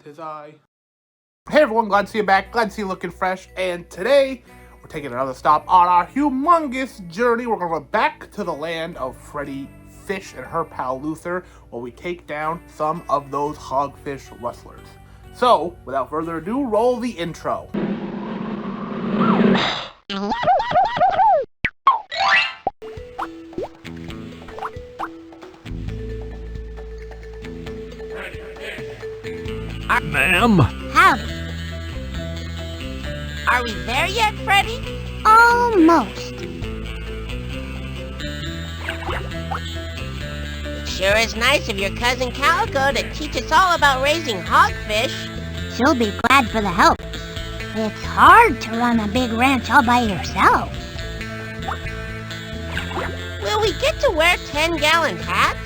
'tis I. Hey everyone, glad to see you back, glad to see you looking fresh, and today we're taking another stop on our humongous journey. We're going to go back to the land of Freddi Fish and her pal Luther, where we take down some of those hogfish rustlers. So, without further ado, roll the intro. Ma'am? Howdy. Are we there yet, Freddi? Almost. It sure is nice of your cousin Calico to teach us all about raising hogfish. She'll be glad for the help. It's hard to run a big ranch all by yourself. Will we get to wear 10-gallon hats?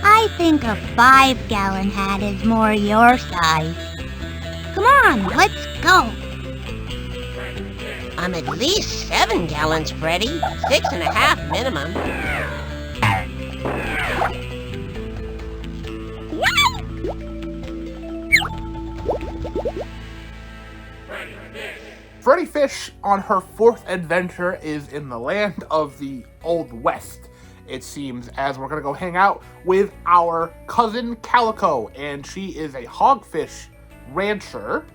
I think a 5-gallon hat is more your size. Come on, let's go. I'm at least 7 gallons, Freddi. 6.5 minimum. Freddi Fish, on her fourth adventure, is in the land of the Old West, it seems, as we're going to go hang out with our cousin Calico, and she is a hogfish rancher,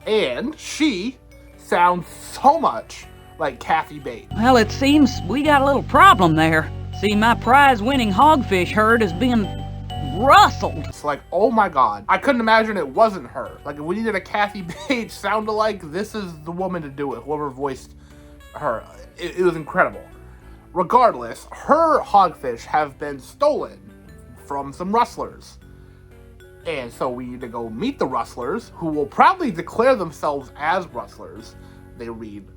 and she sounds so much like Kathy Bates. Well, it seems we got a little problem there. See, my prize-winning hogfish herd is being rustled. It's like, oh my god, I couldn't imagine it wasn't her. Like, if we needed a Kathy Bates sound-alike, this is the woman to do it, whoever voiced her. It was incredible. Regardless, her hogfish have been stolen from some rustlers. And so we need to go meet the rustlers, who will proudly declare themselves as rustlers. They read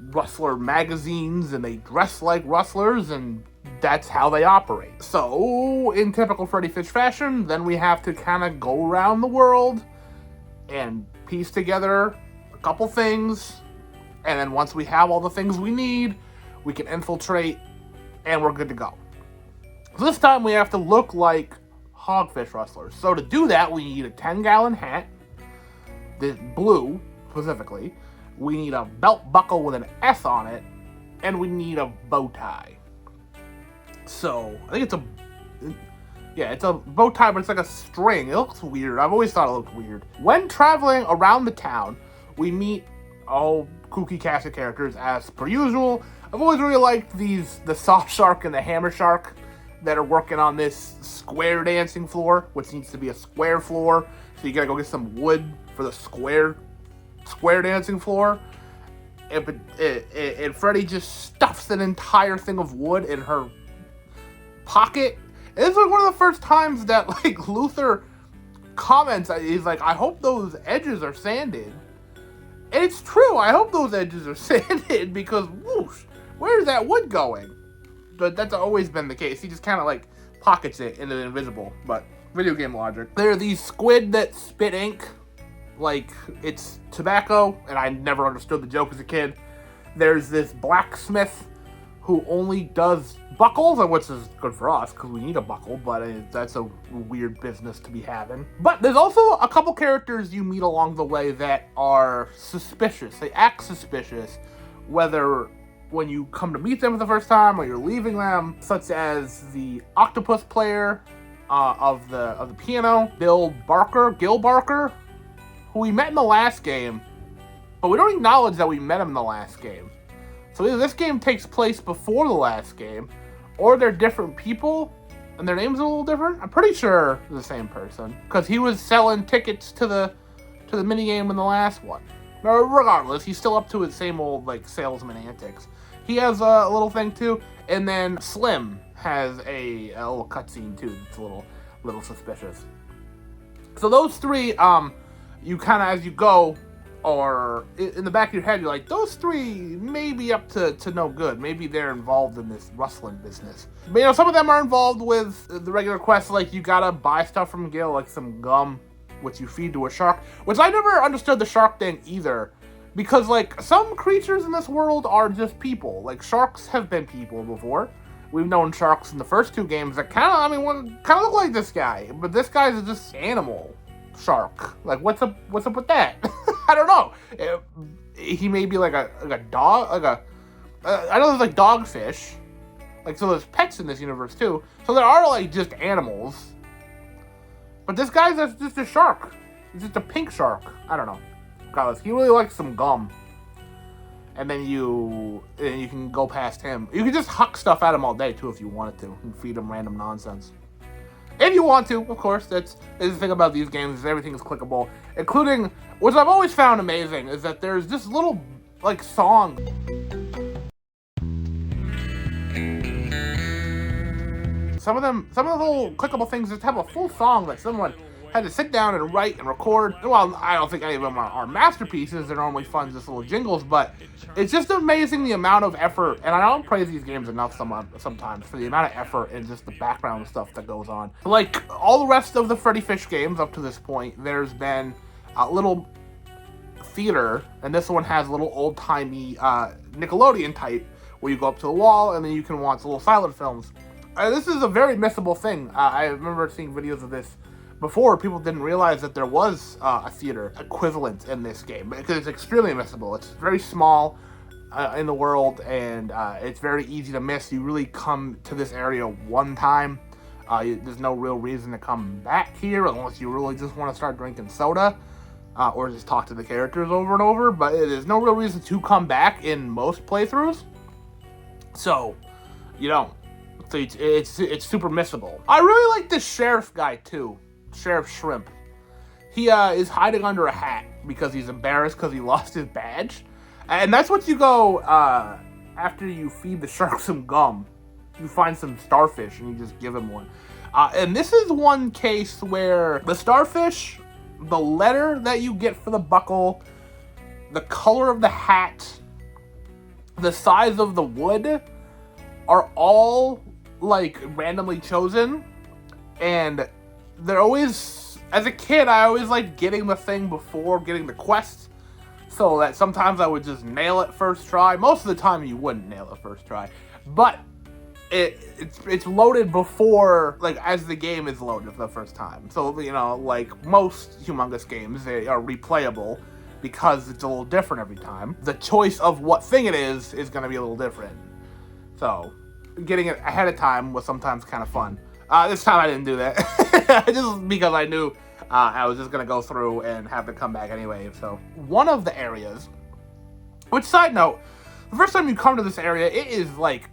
rustler magazines and they dress like rustlers, and that's how they operate. So, in typical Freddi Fish fashion, then we have to kind of go around the world and piece together a couple things. And then once we have all the things we need, we can infiltrate and we're good to go. So this time we have to look like hogfish rustlers. So to do that, we need a 10-gallon hat, the blue specifically. We need a belt buckle with an S on it, and we need a bow tie. So I think it's a bow tie, but it's like a string. It looks weird. I've always thought it looked weird. When traveling around the town, we meet all kooky cast of characters as per usual. I've always really liked the soft shark and the hammer shark that are working on this square dancing floor, which needs to be a square floor. So you gotta go get some wood for the square dancing floor. And Freddi just stuffs an entire thing of wood in her pocket. And this is like one of the first times that like Luther comments, he's like, I hope those edges are sanded. And it's true, I hope those edges are sanded, because whoosh, where's that wood going? But that's always been the case. He just kind of like pockets it into the invisible, but video game logic. There are these squid that spit ink like it's tobacco, and I never understood the joke as a kid. There's this blacksmith who only does buckles, and which is good for us because we need a buckle, but that's a weird business to be having. But there's also a couple characters you meet along the way that are suspicious. They act suspicious, whether when you come to meet them for the first time or you're leaving them, such as the octopus player of the piano, Gil Barker, who we met in the last game, but we don't acknowledge that we met him in the last game. So either this game takes place before the last game, or they're different people, and their names are a little different. I'm pretty sure they're the same person, because he was selling tickets to the minigame in the last one. Regardless, he's still up to his same old like salesman antics. He has a little thing too, and then Slim has a little cutscene too. It's a little suspicious. So those three, you kind of as you go, or in the back of your head, you're like, those three may be up to no good. Maybe they're involved in this rustling business. But, you know, some of them are involved with the regular quests, like you gotta buy stuff from Gil, like some gum, which you feed to a shark, which I never understood the shark thing either. Because, like, some creatures in this world are just people. Like, sharks have been people before. We've known sharks in the first two games that kind of look like this guy. But this guy's just animal. shark. Like, what's up with that? I don't know. He may be like a dog, I know there's like dogfish. Like, so there's pets in this universe too. So there are like just animals. But this guy's just a shark. He's just a pink shark. I don't know. Guys, he really likes some gum. And then you can go past him. You can just huck stuff at him all day too if you wanted to, and feed him random nonsense. If you want to, of course. That's the thing about these games, is everything is clickable, including, which I've always found amazing, is that there's this little like song. Some of the little clickable things just have a full song that someone had to sit down and write and record. Well, I don't think any of them are masterpieces. They're normally fun, just little jingles, but it's just amazing the amount of effort, and I don't praise these games enough sometimes for the amount of effort and just the background stuff that goes on. Like all the rest of the Freddi Fish games up to this point, there's been a little theater, and this one has a little old-timey Nickelodeon type, where you go up to the wall and then you can watch little silent films. This is a very missable thing. I remember seeing videos of this before. People didn't realize that there was a theater equivalent in this game, because it's extremely missable. It's very small in the world, and it's very easy to miss. You really come to this area one time. There's no real reason to come back here unless you really just want to start drinking soda or just talk to the characters over and over, but there's no real reason to come back in most playthroughs. So, you don't. So it's super missable. I really like this sheriff guy too, Sheriff Shrimp. He is hiding under a hat because he's embarrassed because he lost his badge, and that's what you go after you feed the shark some gum. You find some starfish and you just give him one. And this is one case where the starfish, the letter that you get for the buckle, the color of the hat, the size of the wood are all like randomly chosen, and they're always, as a kid, I always liked getting the thing before getting the quest, so that sometimes I would just nail it first try. Most of the time you wouldn't nail it first try, but it's loaded before, like, as the game is loaded for the first time. So, you know, like most humongous games, they are replayable because it's a little different every time. The choice of what thing it is going to be a little different. So getting it ahead of time was sometimes kind of fun. This time I didn't do that, just because I knew I was just going to go through and have to come back anyway. So one of the areas, which, side note, the first time you come to this area, it is like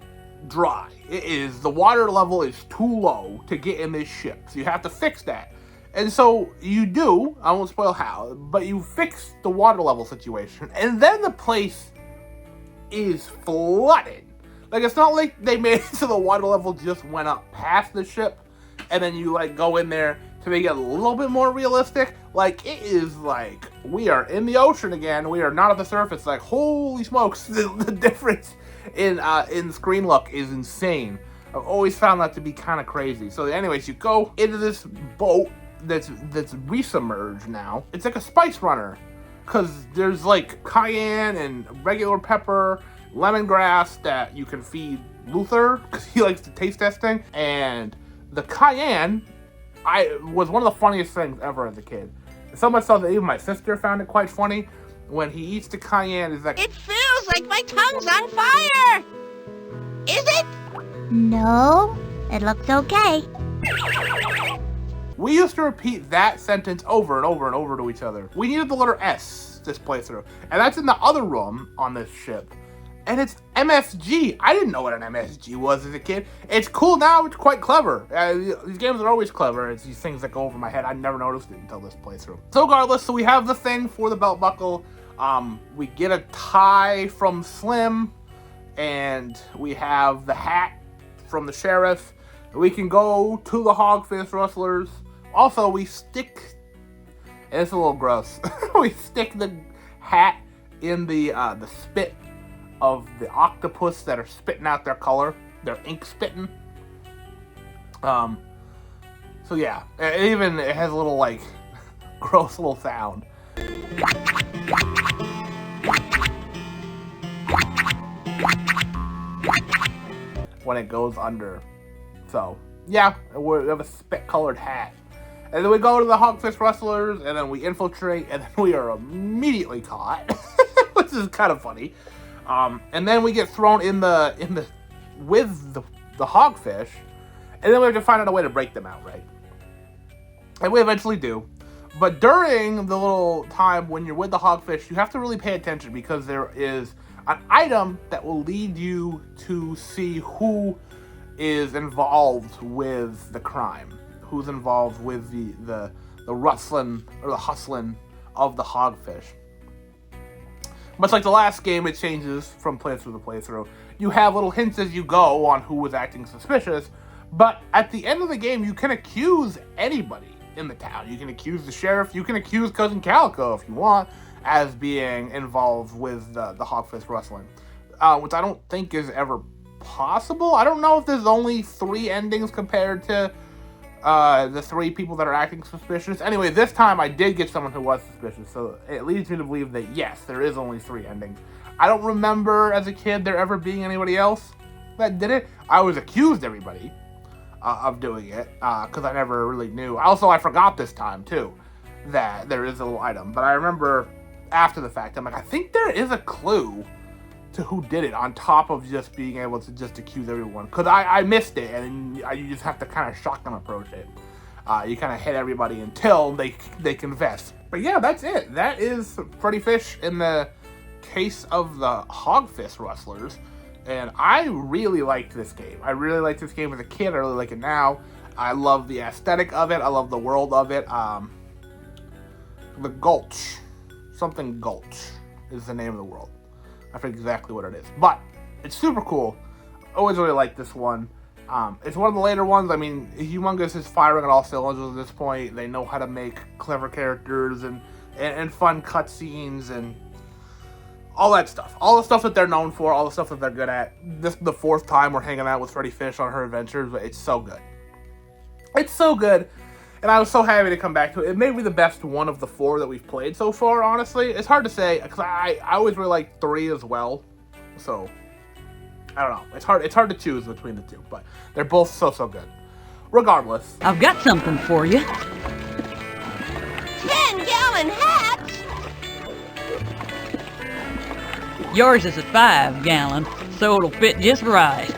dry. The water level is too low to get in this ship, so you have to fix that. And so you do, I won't spoil how, but you fix the water level situation, and then the place is flooded. Like, it's not like they made it so the water level just went up past the ship, and then you, like, go in there to make it a little bit more realistic. Like, it is like, we are in the ocean again, we are not at the surface. Like, holy smokes, the difference in screen look is insane. I've always found that to be kind of crazy. So anyways, you go into this boat that's resubmerged now. It's like a spice runner, because there's like cayenne and regular pepper, lemongrass that you can feed Luther because he likes to taste testing. And the cayenne was one of the funniest things ever as a kid. So much so that even my sister found it quite funny. When he eats the cayenne, it's like, it feels like my tongue's on fire! Is it? No, it looks okay. we used to repeat that sentence over and over and over to each other. We needed the letter S this playthrough, and that's in the other room on this ship. And it's MSG. I didn't know what an MSG was as a kid. It's cool now. It's quite clever. These games are always clever. It's these things that go over my head. I never noticed it until this playthrough. So regardless, so we have the thing for the belt buckle. We get a tie from Slim, and we have the hat from the sheriff. We can go to the hogfish rustlers. Also, we stick, and it's a little gross, we stick the hat in the spit of the octopus that are spitting out their color. They're ink spitting. So yeah, it has a little, like, gross little sound. When it goes under. So yeah, we have a spit colored hat. And then we go to the hogfish rustlers, and then we infiltrate, and then we are immediately caught, which is kind of funny. And then we get thrown with the hogfish, and then we have to find out a way to break them out, right? And we eventually do. But during the little time when you're with the hogfish, you have to really pay attention because there is an item that will lead you to see who is involved with the crime, who's involved with the rustling or the hustling of the hogfish. Much like the last game, it changes from playthrough to playthrough. You have little hints as you go on who was acting suspicious, but at the end of the game, you can accuse anybody in the town. You can accuse the sheriff, you can accuse Cousin Calico if you want, as being involved with the hogfish rustling, which I don't think is ever possible. I don't know if there's only 3 endings compared to the 3 people that are acting suspicious. Anyway, this time I did get someone who was suspicious, so it leads me to believe that yes, there is only 3 endings. I don't remember as a kid there ever being anybody else that did it. I was accused everybody of doing it because I never really knew. Also, I forgot this time too that there is a little item, but I remember after the fact, I'm like, I think there is a clue to who did it on top of just being able to just accuse everyone, because I missed it, and you just have to kind of shotgun approach it. You kind of hit everybody until they confess. But yeah, that's it. That is Freddi Fish in the case of the hogfish rustlers, and I really liked this game. I really liked this game as a kid. I really like it now. I love the aesthetic of it. I love the world of it. The Gulch, something Gulch is the name of the world. I forget exactly what it is, but it's super cool. Always really liked this one. It's one of the later ones. I mean, Humongous is firing at all cylinders at this point. They know how to make clever characters and fun cutscenes and all that stuff. All the stuff that they're known for, all the stuff that they're good at. This is the 4th time we're hanging out with Freddi Fish on her adventures, but it's so good. It's so good, and I was so happy to come back to it. It may be the best one of the 4 that we've played so far, honestly. It's hard to say, because I always really like 3 as well, so I don't know. It's hard to choose between the 2, but they're both so good. Regardless. I've got something for you. 10-gallon hats? Yours is a 5-gallon, so it'll fit just right.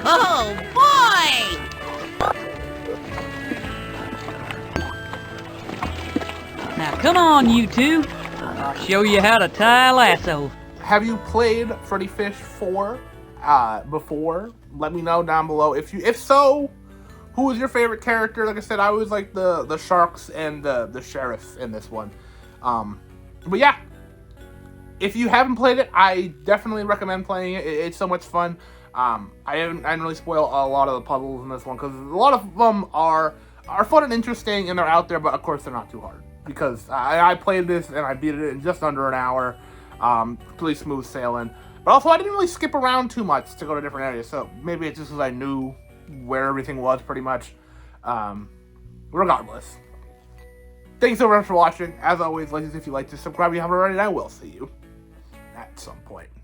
Oh, boy! Now come on, you 2. I'll show you how to tie a lasso. Have you played Freddi Fish 4 before? Let me know down below. If so, who was your favorite character? Like I said, I always like the sharks and the sheriff in this one. But yeah, if you haven't played it, I definitely recommend playing it. It's so much fun. I didn't really spoil a lot of the puzzles in this one because a lot of them are fun and interesting, and they're out there, but of course they're not too hard. Because I played this and I beat it in just under an hour. Pretty smooth sailing. But also I didn't really skip around too much to go to different areas, so maybe it's just because I knew where everything was pretty much. Regardless. Thanks so much for watching. As always, like this if you like to subscribe if you haven't already, and I will see you at some point.